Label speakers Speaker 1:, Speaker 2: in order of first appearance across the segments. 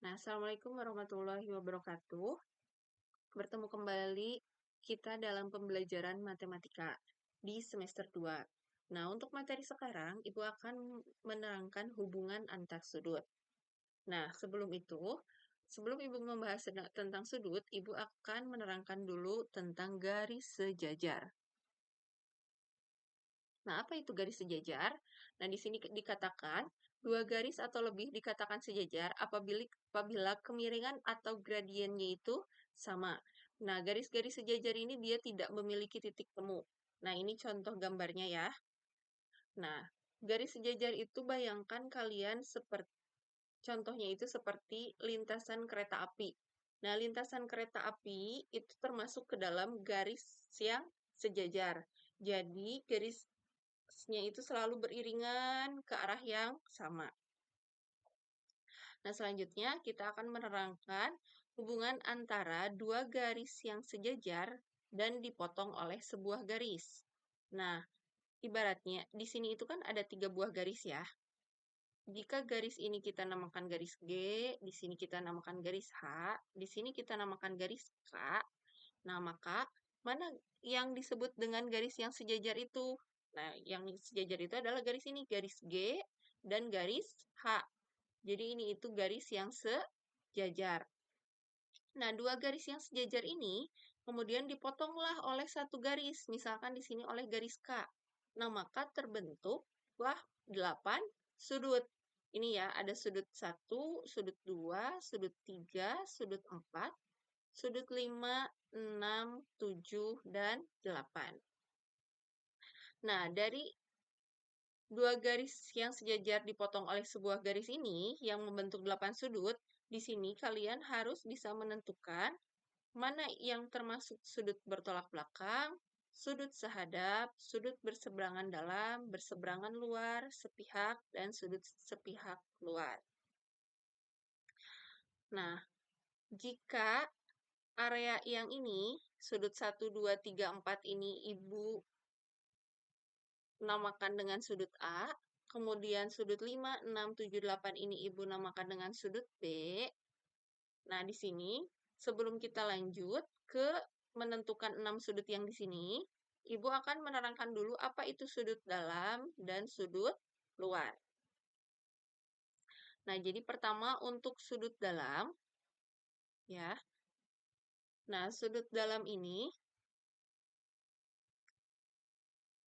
Speaker 1: Nah, Assalamualaikum warahmatullahi wabarakatuh. Bertemu kembali kita dalam pembelajaran matematika di semester 2. Nah, untuk materi sekarang, Ibu akan menerangkan hubungan antar sudut. Nah, sebelum Ibu membahas tentang sudut, Ibu akan menerangkan dulu tentang garis sejajar. Nah, apa itu garis sejajar? Nah, di sini dikatakan dua garis atau lebih dikatakan sejajar apabila kemiringan atau gradiennya itu sama. Nah, garis-garis sejajar ini dia tidak memiliki titik temu. Nah, ini contoh gambarnya ya. Nah, garis sejajar itu bayangkan kalian contohnya itu seperti lintasan kereta api. Nah, lintasan kereta api itu termasuk ke dalam garis yang sejajar. Jadi, garisnya itu selalu beriringan ke arah yang sama. Nah, selanjutnya kita akan menerangkan hubungan antara dua garis yang sejajar dan dipotong oleh sebuah garis. Nah, ibaratnya di sini itu kan ada 3 buah garis ya. Jika garis ini kita namakan garis G, di sini kita namakan garis H, di sini kita namakan garis K. Nah, maka mana yang disebut dengan garis yang sejajar itu? Nah, yang sejajar itu adalah garis ini, garis G dan garis H. Jadi ini itu garis yang sejajar. Nah, dua garis yang sejajar ini kemudian dipotonglah oleh satu garis, misalkan di sini oleh garis K. Nah, maka terbentuklah 8 sudut. Ini ya, ada sudut 1, sudut 2, sudut 3, sudut 4, sudut 5, 6, 7, dan 8. Nah, dari dua garis yang sejajar dipotong oleh sebuah garis ini yang membentuk 8 sudut, di sini kalian harus bisa menentukan mana yang termasuk sudut bertolak belakang, sudut sehadap, sudut berseberangan dalam, berseberangan luar, sepihak, dan sudut sepihak luar. Nah, jika area yang ini, sudut 1, 2, 3, 4 ini Ibu namakan dengan sudut A, kemudian sudut 5, 6, 7, 8 ini Ibu namakan dengan sudut B. Nah, di sini sebelum kita lanjut ke menentukan 6 sudut yang di sini, Ibu akan menerangkan dulu apa itu sudut dalam dan sudut luar. Nah, jadi pertama untuk sudut dalam, ya. Nah, sudut dalam ini,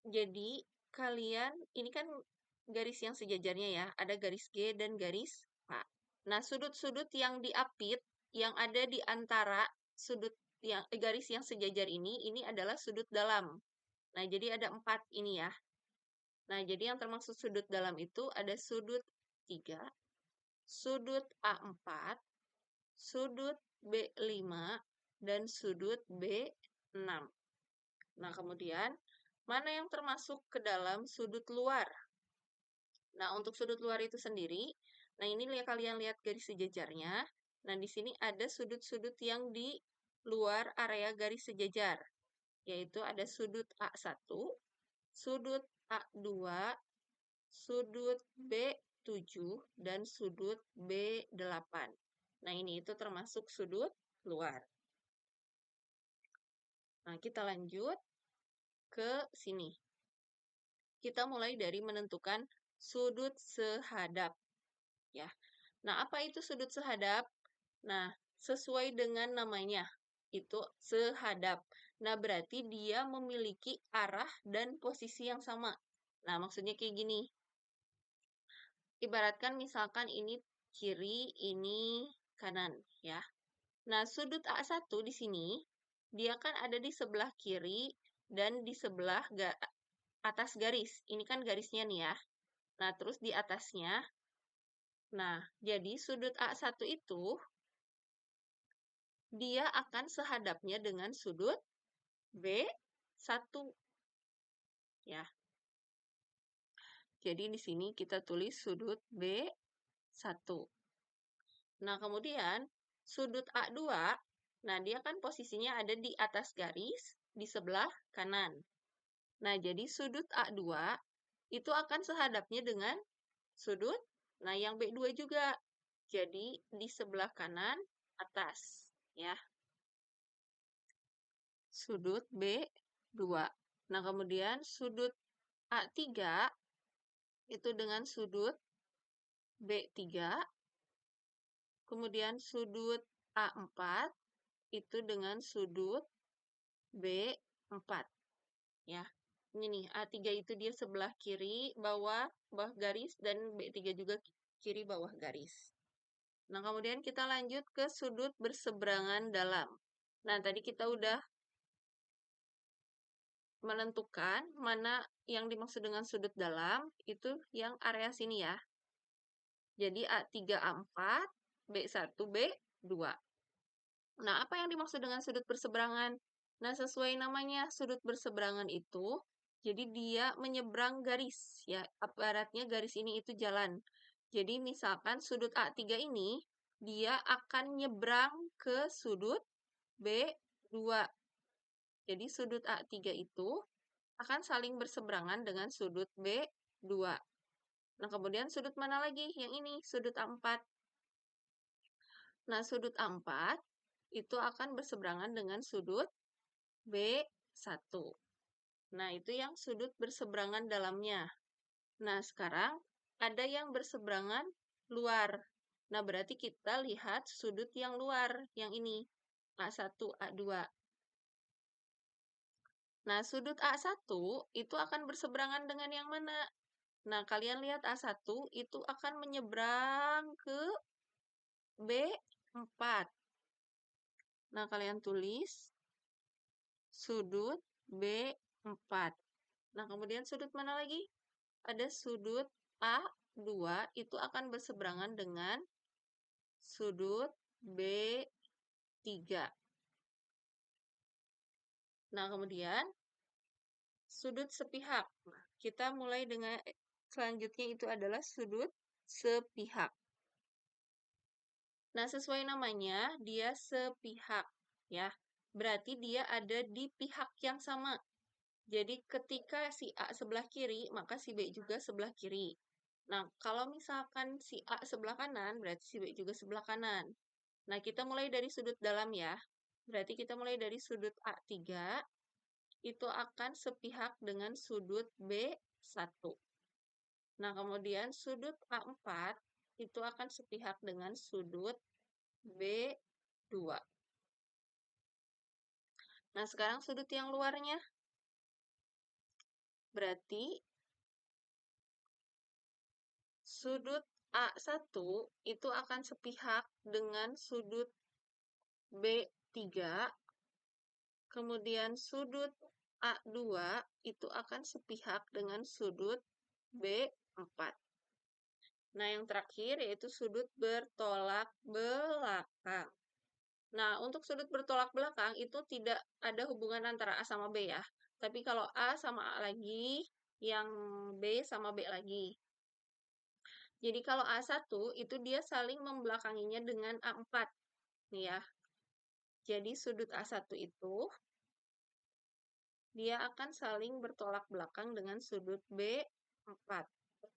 Speaker 1: jadi kalian, ini kan garis yang sejajarnya ya, ada garis G dan garis H. Nah, sudut-sudut yang diapit, yang ada di antara garis yang sejajar ini adalah sudut dalam. Nah, jadi ada 4 ini ya. Nah, jadi yang termasuk sudut dalam itu ada sudut 3, sudut A4, sudut B5, dan sudut B6. Nah, kemudian mana yang termasuk ke dalam sudut luar? Nah, untuk sudut luar itu sendiri, nah ini kalian lihat garis sejajarnya. Nah, di sini ada sudut-sudut yang di luar area garis sejajar, yaitu ada sudut A1, sudut A2, sudut B7, dan sudut B8. Nah, ini itu termasuk sudut luar. Nah, kita lanjut ke sini. Kita mulai dari menentukan sudut sehadap. Ya. Nah, apa itu sudut sehadap? Nah, sesuai dengan namanya, itu sehadap. Nah, berarti dia memiliki arah dan posisi yang sama. Nah, maksudnya kayak gini. Ibaratkan misalkan ini kiri, ini kanan, ya. Nah, sudut A1 di sini, dia kan ada di sebelah kiri dan di sebelah atas garis. Ini kan garisnya nih ya. Nah, terus di atasnya, nah, jadi sudut A1 itu, dia akan sehadapnya dengan sudut B1. Ya. Jadi di sini kita tulis sudut B1. Nah, kemudian sudut A2, nah dia kan posisinya ada di atas garis, di sebelah kanan. Nah, jadi sudut A2 itu akan sehadapnya dengan sudut, nah yang B2 juga. Jadi di sebelah kanan atas, ya. Sudut B2. Nah, kemudian sudut A3 itu dengan sudut B3, kemudian sudut A4 itu dengan sudut B4, ya. Ini nih, A3 itu dia sebelah kiri bawah garis, dan B3 juga kiri bawah garis. Nah, kemudian kita lanjut ke sudut berseberangan dalam. Nah, tadi kita udah menentukan mana yang dimaksud dengan sudut dalam, itu yang area sini ya. Jadi A3, A4, B1, B2. Nah, apa yang dimaksud dengan sudut berseberangan? Nah, sesuai namanya, sudut berseberangan itu, jadi dia menyeberang garis, ya. Ibaratnya garis ini itu jalan. Jadi, misalkan sudut A3 ini, dia akan nyebrang ke sudut B2. Jadi, sudut A3 itu akan saling berseberangan dengan sudut B2. Nah, kemudian sudut mana lagi? Yang ini, sudut A4. Nah, sudut A4 itu akan berseberangan dengan sudut B1. Nah, itu yang sudut berseberangan dalamnya. Nah, sekarang ada yang berseberangan luar. Nah, berarti kita lihat sudut yang luar, yang ini, A1, A2. Nah, sudut A1 itu akan berseberangan dengan yang mana? Nah, kalian lihat A1 itu akan menyeberang ke B4. Nah, kalian tulis sudut B4. Nah, kemudian sudut mana lagi? Ada sudut A2 itu akan berseberangan dengan sudut B3. Nah, kemudian sudut sepihak. Nah, kita mulai dengan selanjutnya itu adalah sudut sepihak. Nah, sesuai namanya, dia sepihak, ya. Berarti dia ada di pihak yang sama. Jadi, ketika si A sebelah kiri, maka si B juga sebelah kiri. Nah, kalau misalkan si A sebelah kanan, berarti si B juga sebelah kanan. Nah, kita mulai dari sudut dalam ya. Berarti kita mulai dari sudut A3, itu akan sepihak dengan sudut B1. Nah, kemudian sudut A4 itu akan sepihak dengan sudut B2. Nah, sekarang sudut yang luarnya. Berarti sudut A1 itu akan sepihak dengan sudut B3, kemudian sudut A2 itu akan sepihak dengan sudut B4. Nah, yang terakhir yaitu sudut bertolak belakang. Nah, untuk sudut bertolak belakang itu tidak ada hubungan antara A sama B ya. Tapi kalau A sama A lagi, yang B sama B lagi. Jadi kalau A1 itu dia saling membelakanginya dengan A4. Nih ya. Jadi sudut A1 itu dia akan saling bertolak belakang dengan sudut B4.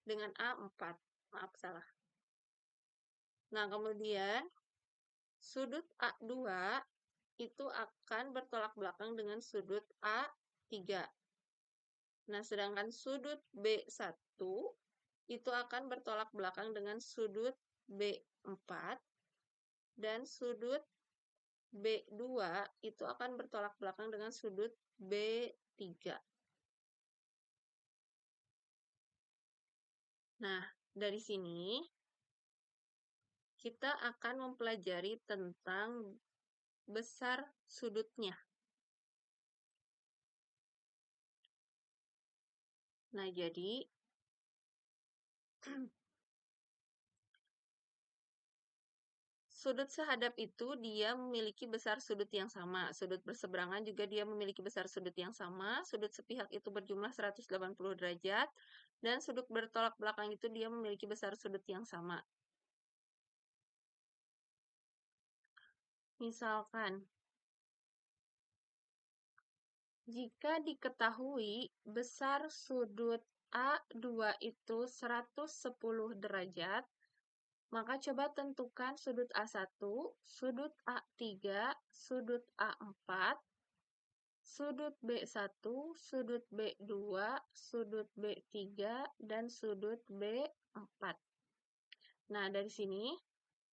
Speaker 1: Dengan A4. Maaf, salah. Nah, kemudian sudut A2 itu akan bertolak belakang dengan sudut A3. Nah, sedangkan sudut B1 itu akan bertolak belakang dengan sudut B4, dan sudut B2 itu akan bertolak belakang dengan sudut B3. Nah, dari sini kita akan mempelajari tentang besar sudutnya. Nah, jadi sudut sehadap itu dia memiliki besar sudut yang sama. Sudut berseberangan juga dia memiliki besar sudut yang sama. Sudut sepihak itu berjumlah 180 derajat. Dan sudut bertolak belakang itu dia memiliki besar sudut yang sama. Misalkan, jika diketahui besar sudut A2 itu 110 derajat, Maka coba tentukan sudut A1, sudut A3, sudut A4, sudut B1, sudut B2, sudut B3, dan sudut B4. Nah, dari sini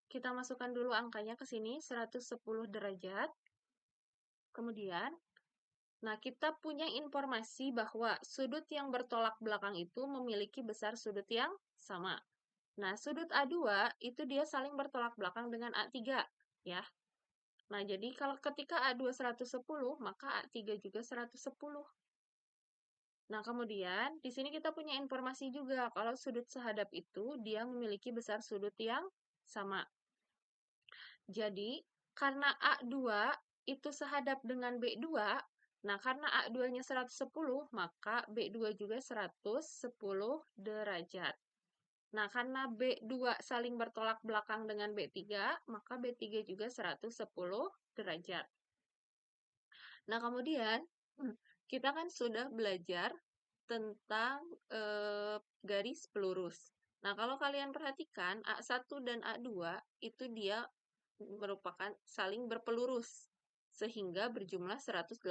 Speaker 1: kita masukkan dulu angkanya ke sini, 110 derajat. Kemudian, nah kita punya informasi bahwa sudut yang bertolak belakang itu memiliki besar sudut yang sama. Nah, sudut A2 itu dia saling bertolak belakang dengan A3, ya. Nah, jadi kalau ketika A2 110, maka A3 juga 110. Nah, kemudian di sini kita punya informasi juga kalau sudut sehadap itu dia memiliki besar sudut yang sama. Jadi, karena A2 itu sehadap dengan B2, nah karena A2-nya 110, maka B2 juga 110 derajat. Nah, karena B2 saling bertolak belakang dengan B3, maka B3 juga 110 derajat. Nah, kemudian kita kan sudah belajar tentang garis pelurus. Nah, kalau kalian perhatikan, A1 dan A2 itu dia merupakan saling berpelurus, sehingga berjumlah 180.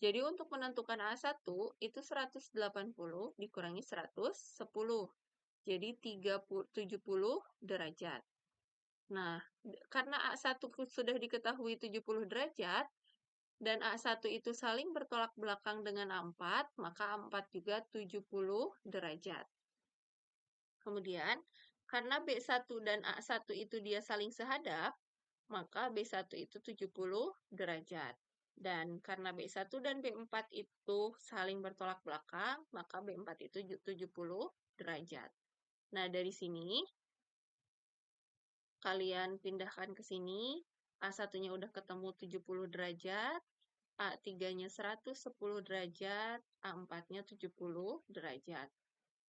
Speaker 1: Jadi, untuk menentukan A1, itu 180 dikurangi 110. Jadi, 70 derajat. Nah, karena A1 sudah diketahui 70 derajat, dan A1 itu saling bertolak belakang dengan A4, maka A4 juga 70 derajat. Kemudian, karena B1 dan A1 itu dia saling sehadap, maka B1 itu 70 derajat. Dan karena B1 dan B4 itu saling bertolak belakang, maka B4 itu 70 derajat. Nah, dari sini, kalian pindahkan ke sini, A1-nya udah ketemu 70 derajat, A3-nya 110 derajat, A4-nya 70 derajat.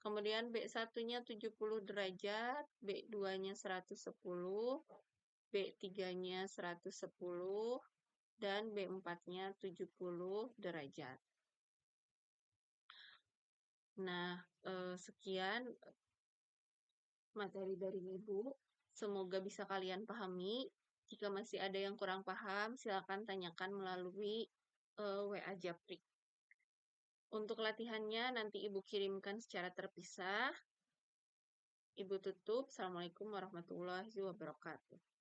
Speaker 1: Kemudian B1-nya 70 derajat, B2-nya 110, B3-nya 110, dan B4-nya 70 derajat. Nah, sekian materi dari Ibu. Semoga bisa kalian pahami. Jika masih ada yang kurang paham, silakan tanyakan melalui WA Japri. Untuk latihannya nanti Ibu kirimkan secara terpisah. Ibu tutup. Assalamualaikum warahmatullahi wabarakatuh.